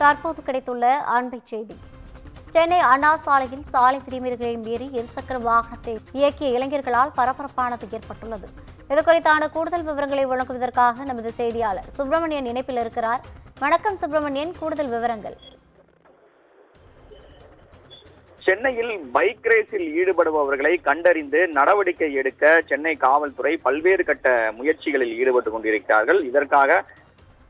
தற்போது கிடைத்துள்ள அண்மை செய்தி. சென்னை அண்ணா சாலையில் சாலை விதிமுறைகளை மீறி இருசக்கர வாகனத்தை இயக்கிய இளைஞர்களால் பரபரப்பானது ஏற்பட்டுள்ளது. இதுகுறித்தான கூடுதல் விவரங்களை வழங்குவதற்காக நமது செய்தியாளர் சுப்பிரமணியன் இணைப்பில் இருக்கிறார். வணக்கம் சுப்பிரமணியன், கூடுதல் விவரங்கள். சென்னையில் பைக் ரேஸில் ஈடுபடுபவர்களை கண்டறிந்து நடவடிக்கை எடுக்க சென்னை காவல்துறை பல்வேறு கட்ட முயற்சிகளில் ஈடுபட்டு கொண்டிருக்கிறார்கள். இதற்காக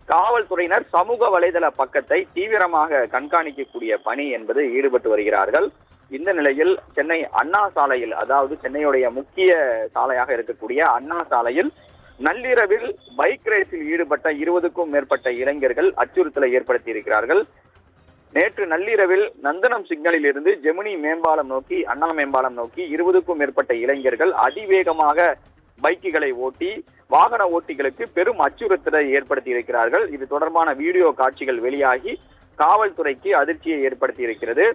காவல்துறையினர் சமூக வலைதள பக்கத்தை தீவிரமாக கண்காணிக்கக்கூடிய பணி என்பது ஈடுபட்டு வருகிறார்கள். இந்த நிலையில் சென்னை அண்ணா சாலையில், அதாவது சென்னையுடைய முக்கிய சாலையாக இருக்கக்கூடிய அண்ணா சாலையில் நள்ளிரவில் பைக் ரேஸில் ஈடுபட்ட 20க்கும் மேற்பட்ட இளைஞர்கள் அச்சுறுத்தலை ஏற்படுத்தி இருக்கிறார்கள். நேற்று நள்ளிரவில் நந்தனம் சிக்னலில் இருந்து ஜெமினி மேம்பாலம் நோக்கி, அண்ணா மேம்பாலம் நோக்கி 20க்கும் மேற்பட்ட இளைஞர்கள் அதிவேகமாக பைக்குகளை ஓட்டி வாகன ஓட்டிகளுக்கு பெரும் அச்சுறுத்தலை ஏற்படுத்தி இருக்கிறார்கள். இது தொடர்பான வீடியோ காட்சிகள் வெளியாகி காவல்துறைக்கு அதிர்ச்சியை ஏற்படுத்தி இருக்கிறது.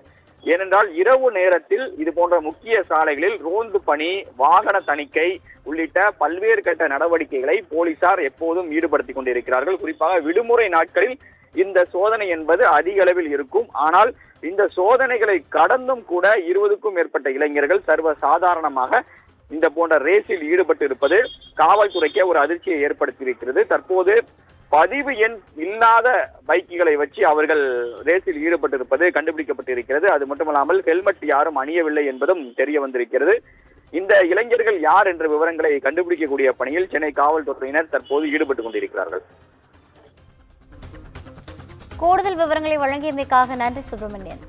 ஏனென்றால் இரவு நேரத்தில் இது போன்ற முக்கிய சாலைகளில் ரோந்து பணி, வாகன தணிக்கை உள்ளிட்ட பல்வேறு கட்ட நடவடிக்கைகளை போலீசார் எப்போதும் ஈடுபடுத்திக் கொண்டிருக்கிறார்கள். குறிப்பாக விடுமுறை நாட்களில் இந்த சோதனை என்பது அதிக அளவில் இருக்கும். ஆனால் இந்த சோதனைகளை கடந்தும் கூட 20க்கும் மேற்பட்ட இளைஞர்கள் சர்வ சாதாரணமாக இந்த போன்ற ரேஸில் ஈடுபட்டு இருப்பது காவல்துறைக்கு ஒரு அதிர்ச்சியை ஏற்படுத்தி இருக்கிறது. தற்போது பதிவு எண் இல்லாத பைக்குகளை வச்சு அவர்கள் ரேஸில் ஈடுபட்டிருப்பது கண்டுபிடிக்கப்பட்டிருக்கிறது. அது மட்டுமல்லாமல் ஹெல்மெட் யாரும் அணியவில்லை என்பதும் தெரிய வந்திருக்கிறது. இந்த இளைஞர்கள் யார் என்ற விவரங்களை கண்டுபிடிக்கக்கூடிய பணியில் சென்னை காவல்துறையினர் தற்போது ஈடுபட்டுக் கொண்டிருக்கிறார்கள். கூடுதல் விவரங்களை வழங்கியமைக்காக நன்றி சுப்பிரமணியன்.